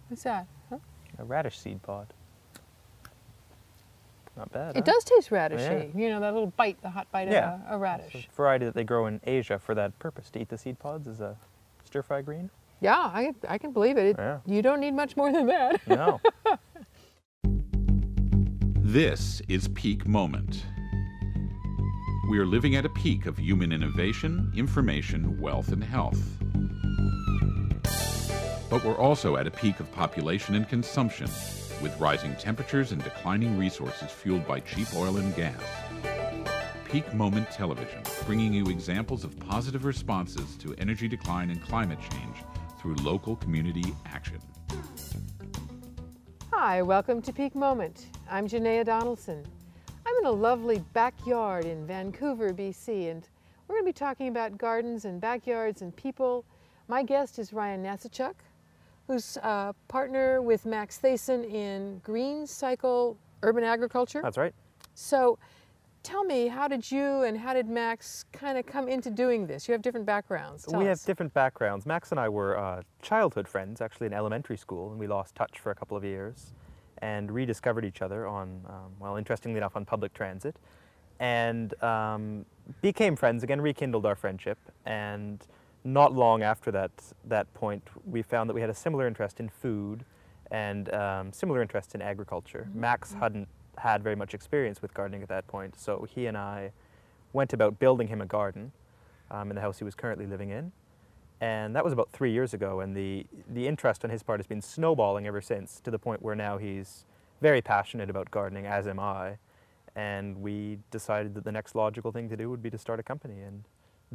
What's that? Huh? A radish seed pod. Not bad. It huh? does taste radishy. Yeah. You know, that little bite, the hot bite of a radish. It's a variety that they grow in Asia for that purpose, to eat the seed pods as a stir-fry green. Yeah, I can believe it. Yeah. You don't need much more than that. No. This is Peak Moment. We are living at a peak of human innovation, information, wealth, and health. But we're also at a peak of population and consumption, with rising temperatures and declining resources fueled by cheap oil and gas. Peak Moment Television, bringing you examples of positive responses to energy decline and climate change through local community action. Hi, welcome to Peak Moment. I'm Janaea Donaldson. I'm in a lovely backyard in Vancouver, BC, and we're going to be talking about gardens and backyards and people. My guest is Ryan Nasachuk, who's a partner with Max Thayson in Green Cycle Urban Agriculture. That's right. So tell me, how did you and how did Max kind of come into doing this? You have different backgrounds. Tell We us. have different backgrounds. Max and I were childhood friends, actually in elementary school, and we lost touch for a couple of years and rediscovered each other on, well, interestingly enough, on public transit, and became friends again, rekindled our friendship, and not long after that point, we found that we had a similar interest in food and similar interest in agriculture. Mm-hmm. Max hadn't had very much experience with gardening at that point, so he and I went about building him a garden in the house he was currently living in. And that was about 3 years ago, and the interest on his part has been snowballing ever since, to the point where now he's very passionate about gardening, as am I. And we decided that the next logical thing to do would be to start a company and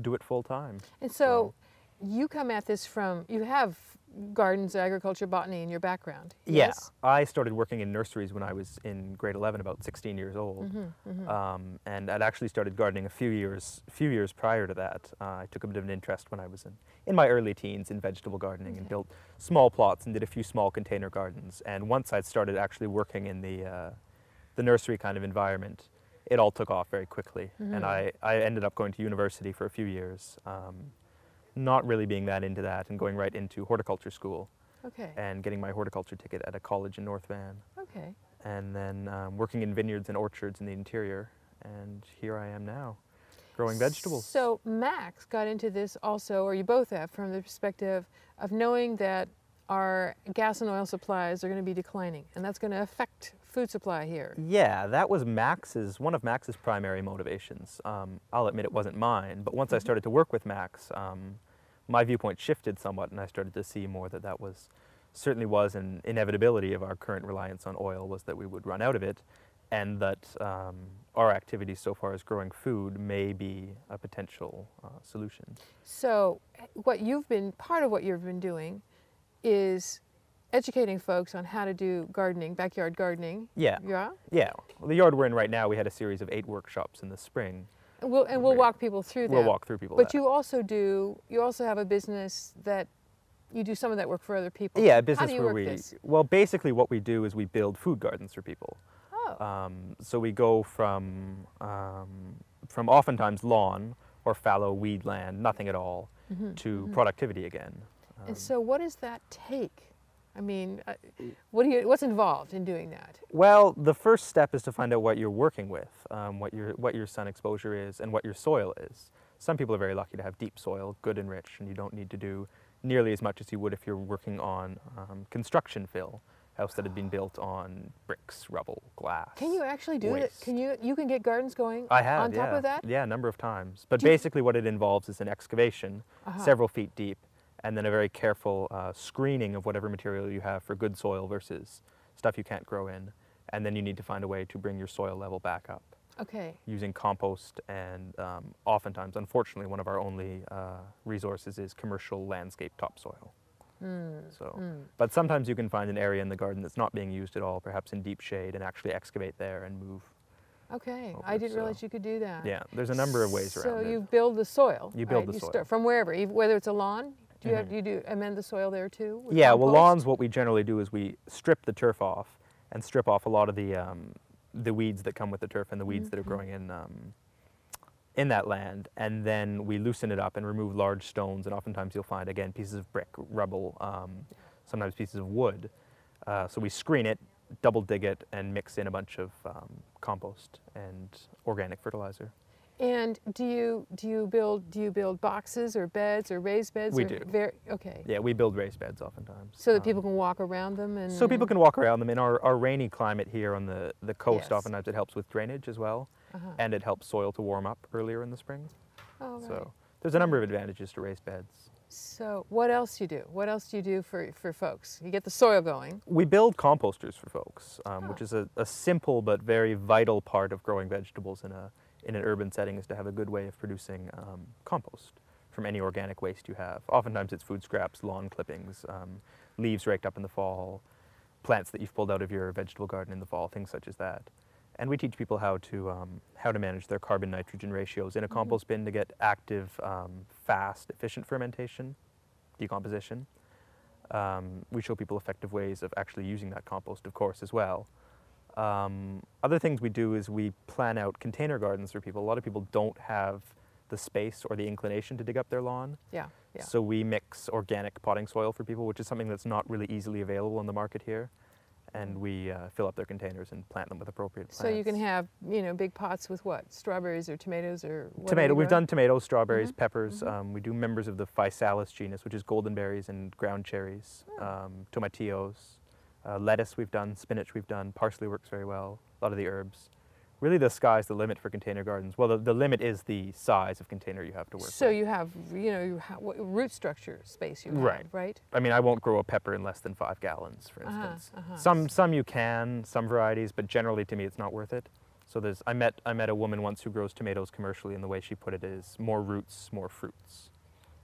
do it full time. And so you come at this from, you have gardens, agriculture, botany in your background. Yes? Yeah, I started working in nurseries when I was in grade 11, about 16 years old. And I'd actually started gardening a few years prior to that. I took a bit of an interest when I was in my early teens in vegetable gardening and built small plots and did a few small container gardens. And once I'd started actually working in the nursery kind of environment, it all took off very quickly. And I ended up going to university for a few years. Not really being that into that, and going right into horticulture school. Okay. And getting my horticulture ticket at a college in North Van. Okay. And then working in vineyards and orchards in the interior. And here I am now, growing vegetables. So Max got into this also, or you both have, from the perspective of knowing that our gas and oil supplies are going to be declining, and that's going to affect food supply here. Yeah, that was one of Max's primary motivations. I'll admit it wasn't mine, but once I started to work with Max, my viewpoint shifted somewhat, and I started to see more that certainly was an inevitability of our current reliance on oil, was that we would run out of it, and that our activities so far as growing food may be a potential solution. So part of what you've been doing is educating folks on how to do gardening, backyard gardening. Yeah. Yeah? Yeah. Well, the yard we're in right now, we had a series of 8 workshops in the spring. And we'll walk people through that. We'll walk through people. But you also have a business that you do some of that work for other people. Yeah, a business How do you where work this? well, basically what we do is we build food gardens for people. Oh. So we go from oftentimes lawn or fallow weed land, nothing at all, to productivity again. And so what does that take? I mean, what's involved in doing that? Well, the first step is to find out what you're working with, what your sun exposure is, and what your soil is. Some people are very lucky to have deep soil, good and rich, and you don't need to do nearly as much as you would if you're working on construction fill, house that had been built on bricks, rubble, glass. Can you actually do waste. it? You can get gardens going I have, on top of that? Yeah, a number of times. But basically what it involves is an excavation, several feet deep, and then a very careful screening of whatever material you have for good soil versus stuff you can't grow in. And then you need to find a way to bring your soil level back up. Okay. Using compost, and oftentimes, unfortunately, one of our only resources is commercial landscape topsoil. But sometimes you can find an area in the garden that's not being used at all, perhaps in deep shade, and actually excavate there and move. Okay, I didn't realize you could do that. Yeah, there's a number of ways around it. So you build the soil. You build the soil. Start from wherever, whether it's a lawn. Do you amend the soil there too? With yeah, compost? well, lawns, what we generally do is we strip the turf off and strip off a lot of the weeds that come with the turf and the weeds that are growing in that land, and then we loosen it up and remove large stones, and oftentimes you'll find, again, pieces of brick, rubble, sometimes pieces of wood. So we screen it, double dig it, and mix in a bunch of compost and organic fertilizer. And do you build boxes or beds or raised beds? We or do. Okay. Yeah, we build raised beds oftentimes. So that people can walk around them and. So people can walk around them. In our rainy climate here on the coast, Yes. oftentimes it helps with drainage as well, and it helps soil to warm up earlier in the spring. Oh, right. So there's a number of advantages to raised beds. So what else do you do? What else do you do for folks? You get the soil going. We build composters for folks, which is a simple but very vital part of growing vegetables in an urban setting, is to have a good way of producing compost from any organic waste you have. Oftentimes it's food scraps, lawn clippings, leaves raked up in the fall, plants that you've pulled out of your vegetable garden in the fall, things such as that. And we teach people how to manage their carbon-nitrogen ratios in a compost bin to get active, fast, efficient fermentation, decomposition. We show people effective ways of actually using that compost, of course, as well. Other things we do is we plan out container gardens for people. A lot of people don't have the space or the inclination to dig up their lawn. Yeah, yeah. So we mix organic potting soil for people, which is something that's not really easily available on the market here. And we fill up their containers and plant them with appropriate plants. So you can have, big pots with what? Strawberries or tomatoes or what? Tomato. We've done tomatoes, strawberries, peppers. We do members of the Physalis genus, which is goldenberries and ground cherries, tomatillos. Lettuce we've done, spinach we've done, parsley works very well, a lot of the herbs. Really the sky's the limit for container gardens. Well, the limit is the size of container you have to work with. So you have, what root structure space you have, right? I mean, I won't grow a pepper in less than 5 gallons, for instance. Some you can, some varieties, but generally to me it's not worth it. So I met a woman once who grows tomatoes commercially, and the way she put it is more roots, more fruits.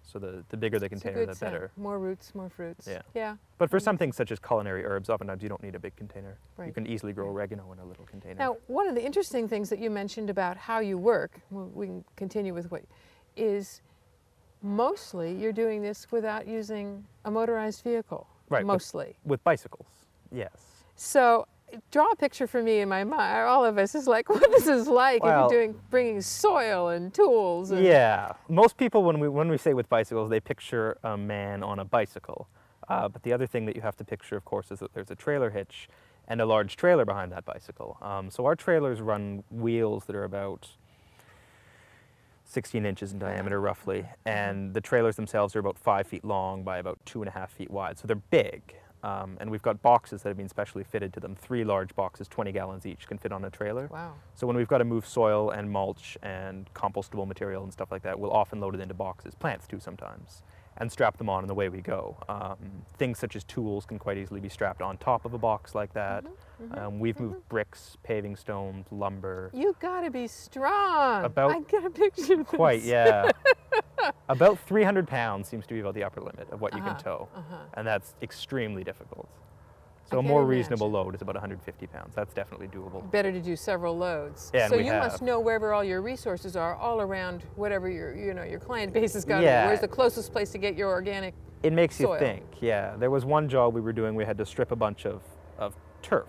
So the bigger the container, the better. More roots, more fruits. Yeah. Yeah. But for some things such as culinary herbs, oftentimes you don't need a big container. Right. You can easily grow oregano in a little container. Now, one of the interesting things that you mentioned about how you work, we can continue with what, is mostly you're doing this without using a motorized vehicle. Right. Mostly. With bicycles, yes. So draw a picture for me in my mind, all of us, is like what this is like if you're bringing soil and tools. And yeah, most people when we say with bicycles, they picture a man on a bicycle. But the other thing that you have to picture, of course, is that there's a trailer hitch and a large trailer behind that bicycle. So our trailers run wheels that are about 16 inches in diameter, roughly, and the trailers themselves are about 5 feet long by about 2.5 feet wide. So they're big. And we've got boxes that have been specially fitted to them. 3 large boxes, 20 gallons each, can fit on a trailer. Wow. So when we've got to move soil and mulch and compostable material and stuff like that, we'll often load it into boxes, plants too sometimes, and strap them on, and away we go. Things such as tools can quite easily be strapped on top of a box like that. We've moved bricks, paving stones, lumber. You gotta be strong. I get a picture of this. Quite, yeah. About 300 pounds seems to be about the upper limit of what you can tow, and that's extremely difficult. So a more reasonable load is about 150 pounds. That's definitely doable. Better to do several loads. Yeah, so you must know wherever all your resources are, all around whatever your client base has got. Yeah. Where's the closest place to get your organic It makes soil? you think, yeah. There was one job we were doing, we had to strip a bunch of turf,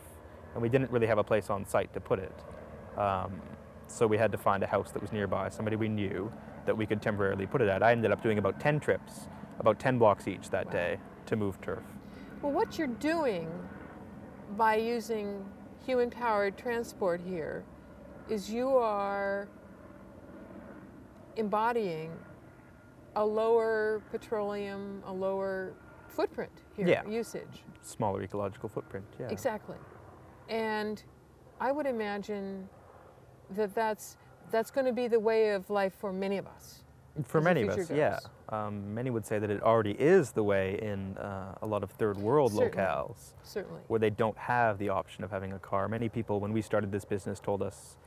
and we didn't really have a place on site to put it. So we had to find a house that was nearby, somebody we knew, that we could temporarily put it at. I ended up doing about 10 trips, about 10 blocks each that day, to move turf. Well, what you're doing by using human-powered transport here is you are embodying a lower petroleum, a lower footprint here, usage. Smaller ecological footprint, yeah. Exactly. And I would imagine that that's going to be the way of life for many of us. For many of us, yeah. Many would say that it already is the way in a lot of third world locales. Certainly. Where they don't have the option of having a car. Many people, when we started this business, told us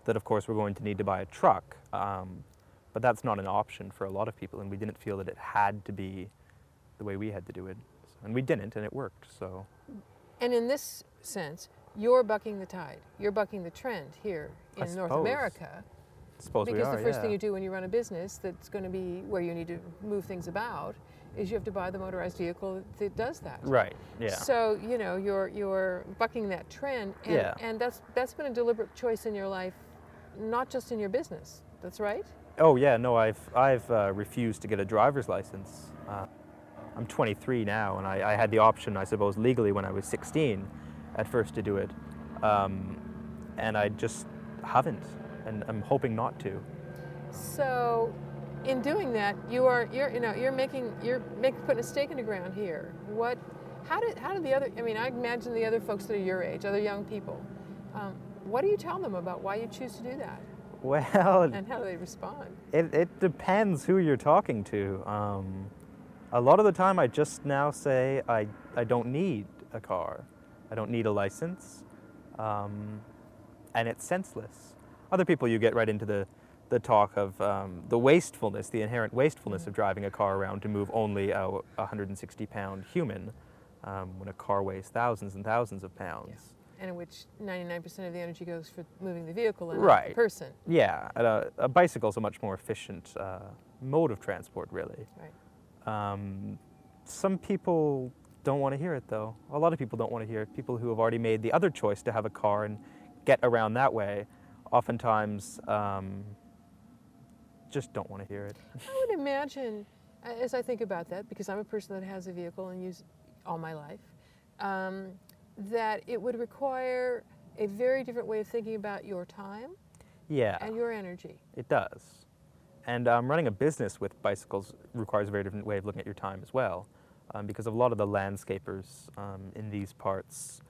that of course we're going to need to buy a truck, but that's not an option for a lot of people, and we didn't feel that it had to be the way we had to do it. And we didn't, and it worked, so. And in this sense, you're bucking the tide. You're bucking the trend here in North America. Suppose because we are, the first thing you do when you run a business that's going to be where you need to move things about is you have to buy the motorized vehicle that does that. Right, yeah. So, you're bucking that trend, and that's been a deliberate choice in your life, not just in your business. That's right? Oh yeah, no, I've refused to get a driver's license. I'm 23 now, and I had the option, I suppose, legally when I was 16 at first to do it, and I just haven't, and I'm hoping not to. So, in doing that, you're putting a stake in the ground here. How do the other? I mean, I imagine the other folks that are your age, other young people. What do you tell them about why you choose to do that? Well, and how do they respond? It depends who you're talking to. A lot of the time I just now say I don't need a car. I don't need a license. And it's senseless. Other people, you get right into the talk of the wastefulness, the inherent wastefulness of driving a car around to move only a 160-pound human when a car weighs thousands and thousands of pounds. Yeah. And in which 99% of the energy goes for moving the vehicle and right. not the person. Yeah, a bicycle is a much more efficient mode of transport, really. Right. Some people don't want to hear it, though. A lot of people don't want to hear it. People who have already made the other choice to have a car and get around that way, oftentimes just don't want to hear it. I would imagine, as I think about that, because I'm a person that has a vehicle and use it all my life, that it would require a very different way of thinking about your time and your energy. It does. And running a business with bicycles requires a very different way of looking at your time as well, because a lot of the landscapers in these parts,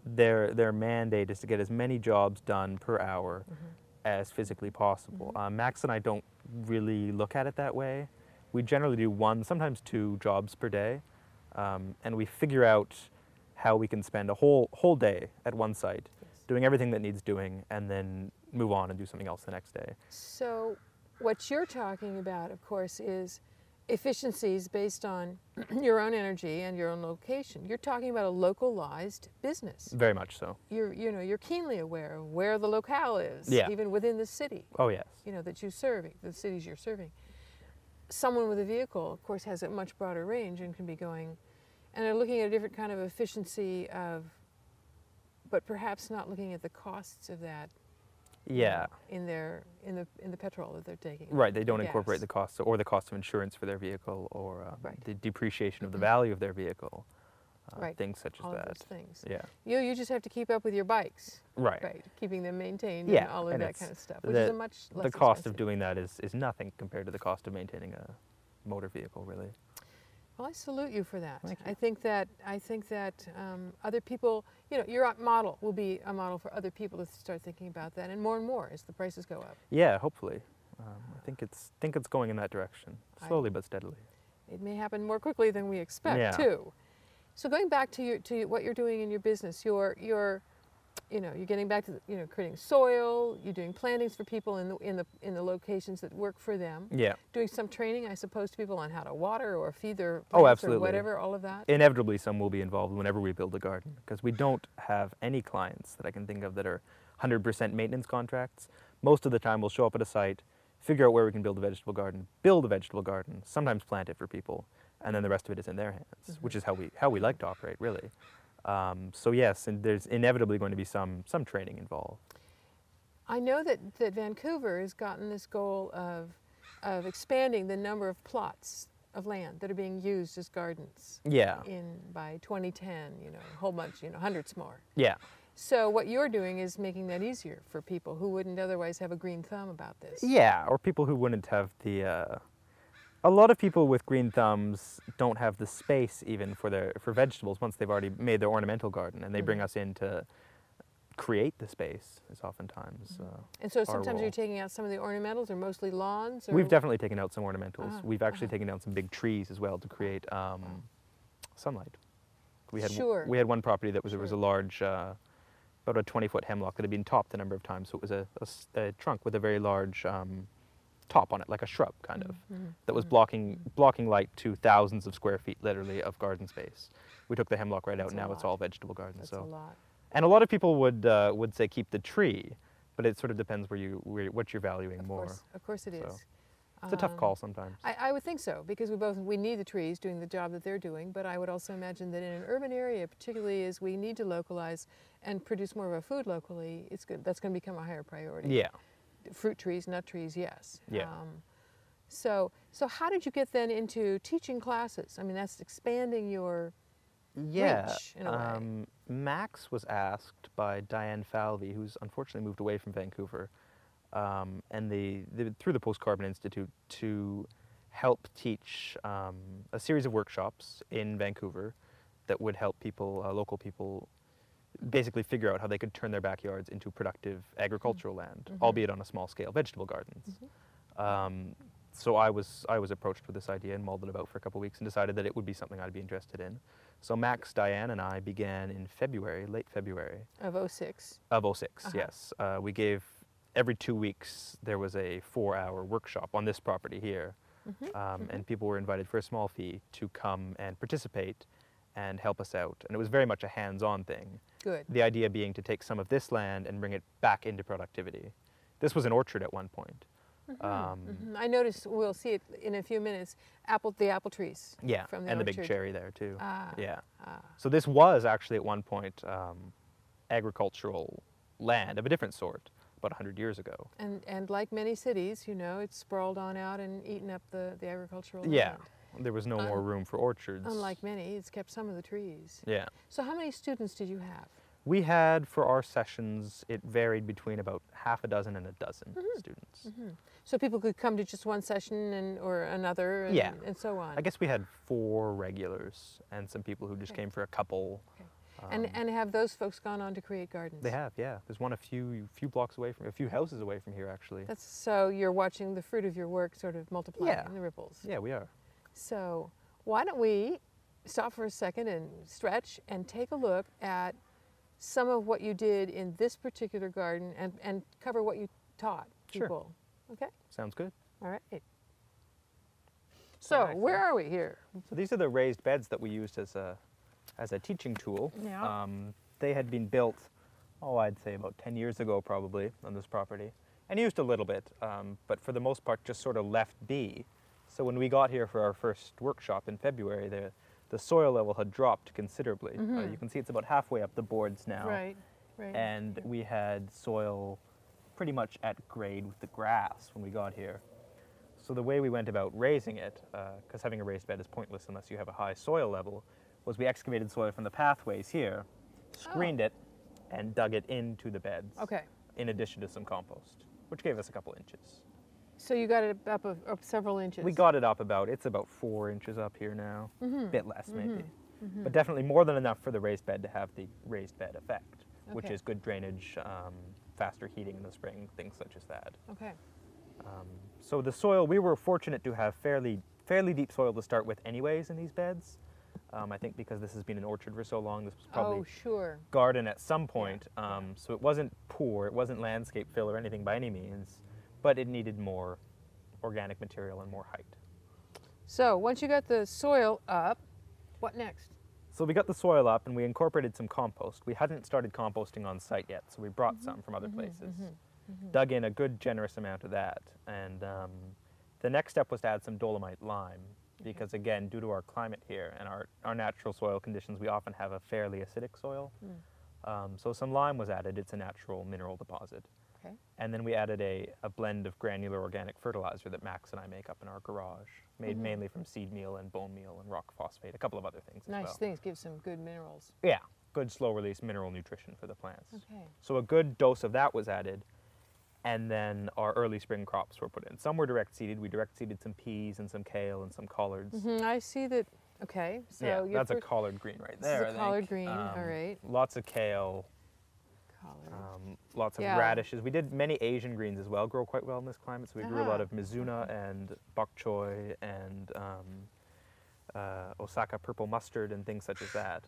their mandate is to get as many jobs done per hour as physically possible. Max and I don't really look at it that way. We generally do 1, sometimes 2 jobs per day, and we figure out how we can spend a whole day at one site doing everything that needs doing, and then move on and do something else the next day. So what you're talking about, of course, is efficiencies based on your own energy and your own location. You're talking about a localized business. Very much so. You're keenly aware of where the locale is, even within the city. Oh yes. That you're serving, the cities you're serving. Someone with a vehicle, of course, has a much broader range and can be going, and they're looking at a different kind of efficiency but perhaps not looking at the costs of that. Yeah. In the petrol that they're taking. Right, they don't incorporate the cost or the cost of insurance for their vehicle, or the depreciation of the value of their vehicle. Things such as all that. Of those things. Yeah. You just have to keep up with your bikes. Right. Right. Keeping them maintained and all of that kind of stuff, which is a much less the cost expensive. of doing that is nothing compared to the cost of maintaining a motor vehicle, really. Well, I salute you for that. Thank you. I think that other people, your model will be a model for other people to start thinking about that, and more as the prices go up. Yeah, hopefully. I think it's going in that direction, slowly but steadily. It may happen more quickly than we expect too. So going back to what you're doing in your business, you're getting back to creating soil. You're doing plantings for people in the locations that work for them. Yeah. Doing some training, I suppose, to people on how to water or feed their plants or whatever. All of that. Inevitably, some will be involved whenever we build a garden, because we don't have any clients that I can think of that are 100% maintenance contracts. Most of the time, we'll show up at a site, figure out where we can build a vegetable garden, sometimes plant it for people, and then the rest of it is in their hands, which is how we like to operate, really. So yes, and there's inevitably going to be some training involved. I know that Vancouver has gotten this goal of expanding the number of plots of land that are being used as gardens. Yeah. By 2010, a whole bunch, hundreds more. Yeah. So what you're doing is making that easier for people who wouldn't otherwise have a green thumb about this. Yeah, or people who wouldn't have the. A lot of people with green thumbs don't have the space even for vegetables once they've already made their ornamental garden, and they bring us in to create the space. Is oftentimes. And so sometimes you're taking out some of the ornamentals, or mostly lawns. Or? We've definitely taken out some ornamentals. We've actually taken out some big trees as well to create sunlight. We had one property that was there was a large, about a 20-foot hemlock that had been topped a number of times. So it was a trunk with a very large top on it, like a shrub kind of, that was blocking light to thousands of square feet, literally, of garden space. We took the hemlock right out, and now it's all vegetable garden. That's a lot. And a lot of people would say keep the tree, but it sort of depends what you're valuing more. Of course it is. It's a tough call sometimes. I would think so, because we need the trees doing the job that they're doing, but I would also imagine that in an urban area, particularly as we need to localize and produce more of our food locally, that's going to become a higher priority. Yeah. Fruit trees, nut trees, yes. Yeah. So how did you get then into teaching classes? I mean, that's expanding your reach in a way. Max was asked by Diane Falvey, who's unfortunately moved away from Vancouver, and through the Post-Carbon Institute, to help teach a series of workshops in Vancouver that would help people, local people, basically figure out how they could turn their backyards into productive agricultural land, albeit on a small scale, vegetable gardens. So I was approached with this idea and mulled it about for a couple of weeks and decided that it would be something I'd be interested in. So Max, Diane, and I began in February, late February. Of 06. Of 06, yes. We gave, every 2 weeks, there was a 4-hour workshop on this property here. And people were invited for a small fee to come and participate and help us out. And it was very much a hands-on thing. Good. The idea being to take some of this land and bring it back into productivity. This was an orchard at one point. I noticed, we'll see it in a few minutes, the apple trees. Yeah, from the and orchard. the big cherry there too. Yeah. Ah. So this was actually at one point agricultural land of a different sort, about 100 years ago. And like many cities, you know, it's sprawled on out and eaten up the agricultural land. Yeah, there was no more room for orchards. Unlike many, it's kept some of the trees. Yeah. So how many students did you have? We had, for our sessions, it varied between about half a dozen and a dozen students. So people could come to just one session or another and so on? I guess we had 4 regulars and some people who just came for a couple. And have those folks gone on to create gardens? They have, yeah. There's one a few blocks away from, a few houses away from here, actually. So you're watching the fruit of your work sort of multiply in the ripples. Yeah, we are. So why don't we stop for a second and stretch and take a look at some of what you did in this particular garden and cover what you taught people. Okay? Sounds good. All right. So where are we here? So these are the raised beds that we used as a teaching tool. Yeah. They had been built, I'd say about 10 years ago probably on this property, and used a little bit, but for the most part just sort of left be. So when we got here for our first workshop in February, the soil level had dropped considerably. You can see it's about halfway up the boards now. Right. And we had soil pretty much at grade with the grass when we got here. So the way we went about raising it, because having a raised bed is pointless unless you have a high soil level, was we excavated soil from the pathways here, screened it, and dug it into the beds. Okay. In addition to some compost, which gave us a couple inches. So you got it up several inches? We got it up it's about 4 inches up here now, a bit less maybe. But definitely more than enough for the raised bed to have the raised bed effect, which is good drainage, faster heating in the spring, things such as that. Okay. So the soil, we were fortunate to have fairly deep soil to start with anyways in these beds. I think because this has been an orchard for so long, this was probably garden at some point. So it wasn't poor, it wasn't landscape fill or anything by any means, but it needed more organic material and more height. So once you got the soil up, what next? So we got the soil up and we incorporated some compost. We hadn't started composting on site yet, so we brought some from other places. Dug in a good generous amount of that. And the next step was to add some Dolomite Lime, because again, due to our climate here and our natural soil conditions, we often have a fairly acidic soil. So some lime was added. It's a natural mineral deposit. Okay. And then we added a blend of granular organic fertilizer that Max and I make up in our garage, made mainly from seed meal and bone meal and rock phosphate, a couple of other things as well. Nice things, give some good minerals. Yeah, good slow-release mineral nutrition for the plants. Okay. So a good dose of that was added, and then our early spring crops were put in. Some were direct seeded. We direct seeded some peas and some kale and some collards. I see that. Okay. So yeah, that's a collard green right there. This is a collard green. All right. Lots of kale. Lots of radishes. We did many Asian greens as well, grow quite well in this climate. So we grew a lot of mizuna and bok choy and Osaka purple mustard and things such as that.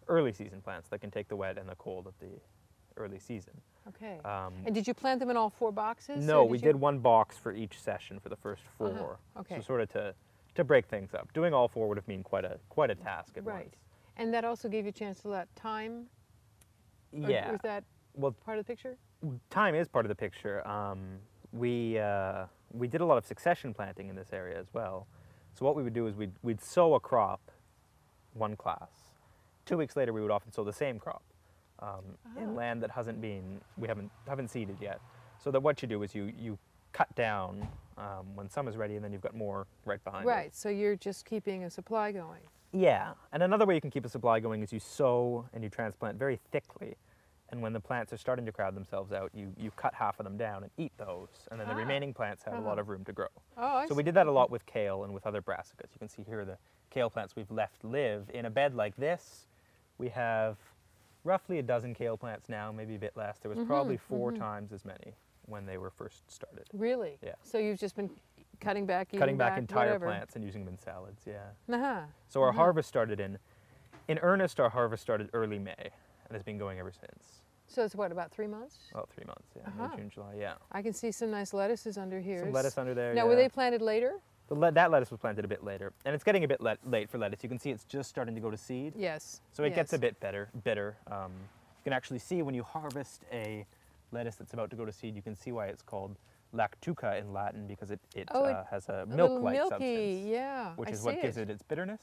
Early season plants that can take the wet and the cold of the early season. Okay. And did you plant them in all 4 boxes? No, we did 1 box for each session for the first 4. Okay. So sort of to break things up. Doing all 4 would have been quite a task at once. And that also gave you a chance to let time. Yeah. Or is that part of the picture? Time is part of the picture. We did a lot of succession planting in this area as well. So what we would do is we'd sow a crop, 1 class. 2 weeks later, we would often sow the same crop in land that we haven't seeded yet. So that what you do is you cut down when summer's ready, and then you've got more right behind it. Right, so you're just keeping a supply going. Yeah, and another way you can keep a supply going is you sow and you transplant very thickly. And when the plants are starting to crowd themselves out, you cut half of them down and eat those, and then the remaining plants have a lot of room to grow. Oh, I So we did that a lot with kale and with other brassicas. You can see here the kale plants we've left live. In a bed like this, we have roughly a dozen kale plants now, maybe a bit less. There was probably 4 times as many when they were first started. Really? Yeah. So you've just been cutting back, Cutting back back entire whatever. plants and using them in salads, yeah. Uh-huh. So our harvest started in earnest, our harvest started early May and has been going ever since. So it's what, about 3 months? About 3 months, yeah, May, June, July, yeah. I can see some nice lettuces under here. Some lettuce under there, Now, yeah. were they planted later? That lettuce was planted a bit later, and it's getting a bit late for lettuce. You can see it's just starting to go to seed. Yes. So it gets a bit bitter. You can actually see when you harvest a lettuce that's about to go to seed, you can see why it's called lactuca in Latin, because it has a milk-like substance, yeah. which is what gives it its bitterness.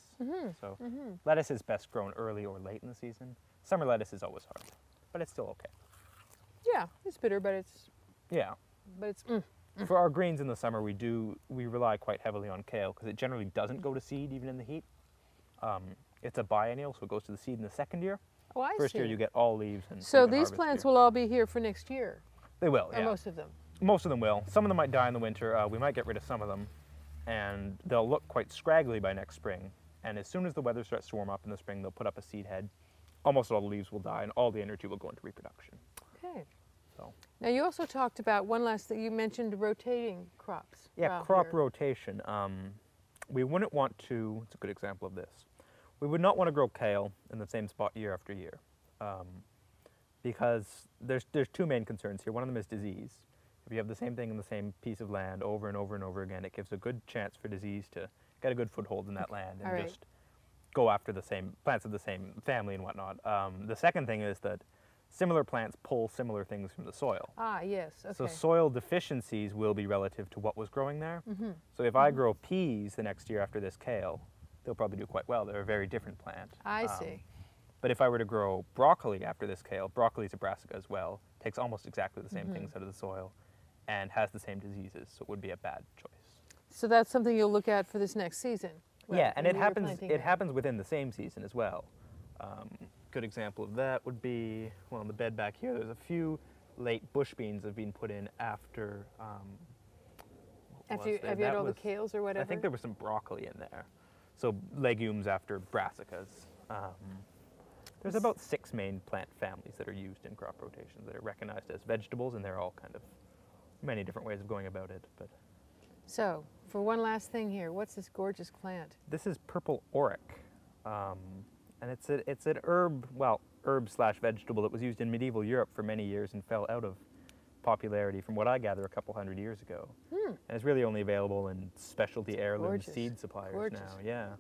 So lettuce is best grown early or late in the season. Summer lettuce is always hard, but it's still okay. Yeah, it's bitter, but it's For our greens in the summer, we rely quite heavily on kale because it generally doesn't go to seed even in the heat. It's a biennial, so it goes to the seed in the second year. Oh, I First see. year you get all leaves. And So you can these harvest plants here. will all be here for next year, They will, or yeah. most of them. Most of them will. Some of them might die in the winter. We might get rid of some of them, and they'll look quite scraggly by next spring. And as soon as the weather starts to warm up in the spring, they'll put up a seed head. Almost all the leaves will die, and all the energy will go into reproduction. Okay. So. Now you also talked about one last thing. You mentioned rotating crops. Yeah, around crop here. rotation. We wouldn't want to, it's a good example of this, we would not want to grow kale in the same spot year after year, because there's 2 main concerns here. One of them is disease. If you have the same thing in the same piece of land over and over and over again, it gives a good chance for disease to get a good foothold in that land and just go after the same plants of the same family and whatnot. The second thing is that similar plants pull similar things from the soil. Ah, yes. Okay. So soil deficiencies will be relative to what was growing there. So if I grow peas the next year after this kale, they'll probably do quite well. They're a very different plant. I see. But if I were to grow broccoli after this kale, broccoli is a brassica as well, takes almost exactly the same things out of the soil and has the same diseases, so it would be a bad choice. So that's something you'll look at for this next season. Yeah, and when it you're planting it. happens within the same season as well. Good example of that would be, well, in the bed back here, there's a few late bush beans that have been put in after. Have you had all the kales or whatever? I think there was some broccoli in there. So legumes after brassicas. There's about 6 main plant families that are used in crop rotation that are recognized as vegetables, and they're all kind of many different ways of going about it. But so, for one last thing here, what's this gorgeous plant? this is purple auric, and it's an herb/vegetable that was used in medieval Europe for many years and fell out of popularity, from what I gather, a couple hundred years ago. And it's really only available in specialty heirloom gorgeous. seed suppliers Gorgeous. now. Yeah,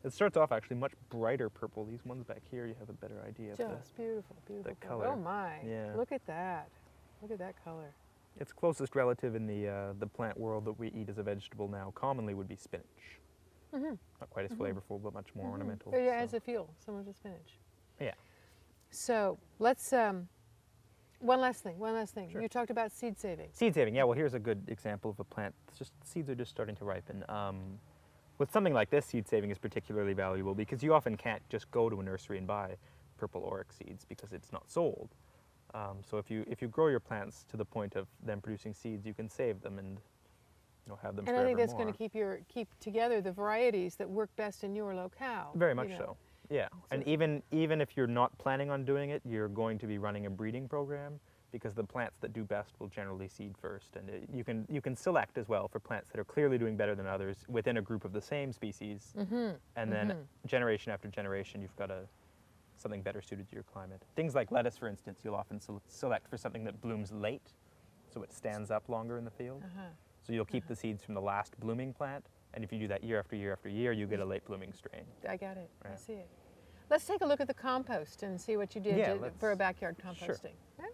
it starts off actually much brighter purple. These ones back here, you have a better idea of Just beautiful, beautiful. color. Oh my! Yeah. Look at that! Look at that color. its closest relative in the plant world that we eat as a vegetable now commonly would be spinach. Not quite as flavorful, but much more ornamental. But yeah, so. as a fuel, similar to spinach. Yeah. So let's. One last thing. Sure. You talked about seed saving. Seed saving, yeah. Well, here's a good example of a plant. It's just seeds are just starting to ripen. With something like this, seed saving is particularly valuable because you often can't just go to a nursery and buy purple auric seeds because it's not sold. So if you grow your plants to the point of them producing seeds, you can save them and have them And forever I think that's more. going to keep together the varieties that work best in your locale. Very much so. Yeah, and even if you're not planning on doing it, you're going to be running a breeding program because the plants that do best will generally seed first, and you can select as well for plants that are clearly doing better than others within a group of the same species, and then generation after generation, you've got something better suited to your climate. Things like lettuce, for instance, you'll often select for something that blooms late, so it stands up longer in the field. So you'll keep the seeds from the last blooming plant, and if you do that year after year after year, you get a late blooming strain. I got it. I Right. see it. Let's take a look at the compost and see what you did for a backyard composting. Sure. Okay?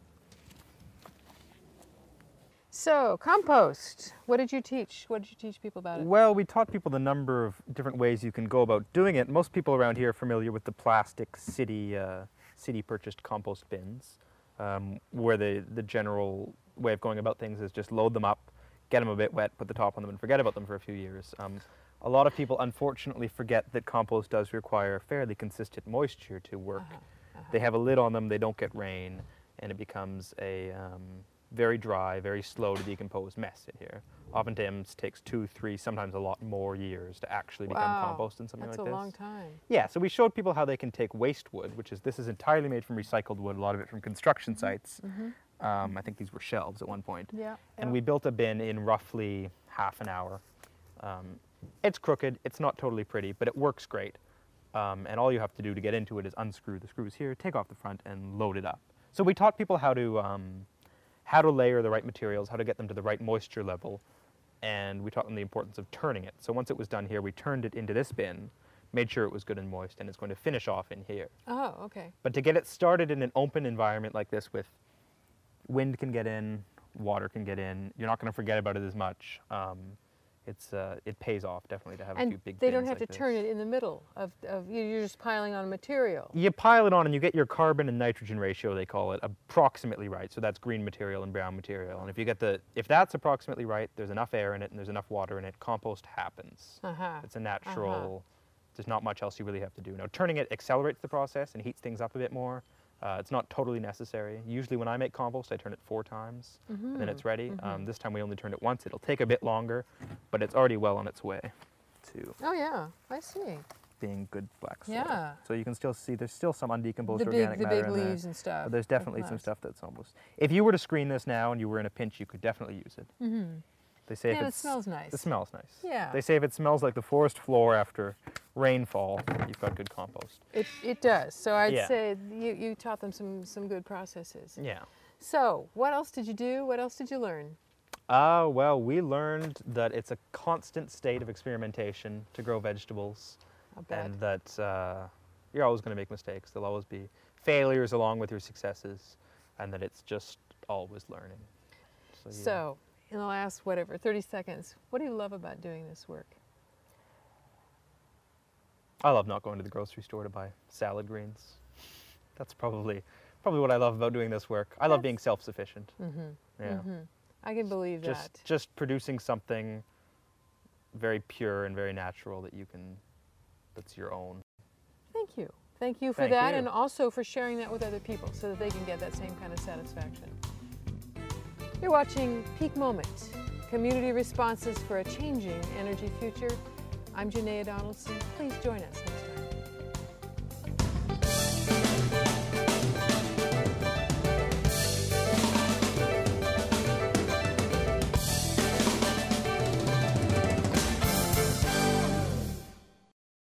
So, compost. What did you teach? What did you teach people about it? Well, we taught people the number of different ways you can go about doing it. Most people around here are familiar with the plastic city purchased compost bins, where the general way of going about things is just load them up, get them a bit wet, put the top on them, and forget about them for a few years. A lot of people unfortunately forget that compost does require fairly consistent moisture to work. They have a lid on them, they don't get rain, and it becomes a very dry, very slow to decompose mess in here. Oftentimes takes 2, 3, sometimes a lot more years to actually become compost in something like this. That's a long time. Yeah, so we showed people how they can take waste wood, this is entirely made from recycled wood, a lot of it from construction sites. I think these were shelves at one point. Yeah. And we built a bin in roughly half an hour. It's crooked, it's not totally pretty, but it works great. And all you have to do to get into it is unscrew the screws here, take off the front, and load it up. So we taught people how to layer the right materials, how to get them to the right moisture level, and we taught them the importance of turning it. So once it was done here, we turned it into this bin, made sure it was good and moist, and it's going to finish off in here. Oh, okay. But to get it started in an open environment like this with wind can get in, water can get in, you're not going to forget about it as much. It pays off definitely to have a few big bins. They don't have like to turn it in the middle of you're just piling on material. You pile it on and you get your carbon and nitrogen ratio, they call it, approximately right. So that's green material and brown material. And if that's approximately right, there's enough air in it and there's enough water in it, compost happens. It's a natural, there's not much else you really have to do. Now turning it accelerates the process and heats things up a bit more. It's not totally necessary. Usually when I make compost, I turn it 4 times, and then it's ready. This time we only turned it once. It'll take a bit longer, but it's already well on its way to I see. being good black soil. Yeah. So you can still see there's still some undecomposed organic matter in there. The big leaves and stuff. But there's definitely some stuff that's almost... If you were to screen this now and you were in a pinch, you could definitely use it. They say it smells nice. It smells nice. Yeah. They say if it smells like the forest floor after rainfall, you've got good compost. It does. So I'd say you taught them some good processes. Yeah. So what else did you do? What else did you learn? Well, we learned that it's a constant state of experimentation to grow vegetables, and that you're always going to make mistakes. There'll always be failures along with your successes, and that it's just always learning. So in the last, 30 seconds, what do you love about doing this work? I love not going to the grocery store to buy salad greens. That's probably what I love about doing this work. I love being self-sufficient. Yeah. I can believe that. Just producing something very pure and very natural that's your own. Thank you. Thank you for that, and also for sharing that with other people so that they can get that same kind of satisfaction. You're watching Peak Moment, community responses for a changing energy future. I'm Janaea Donaldson. Please join us.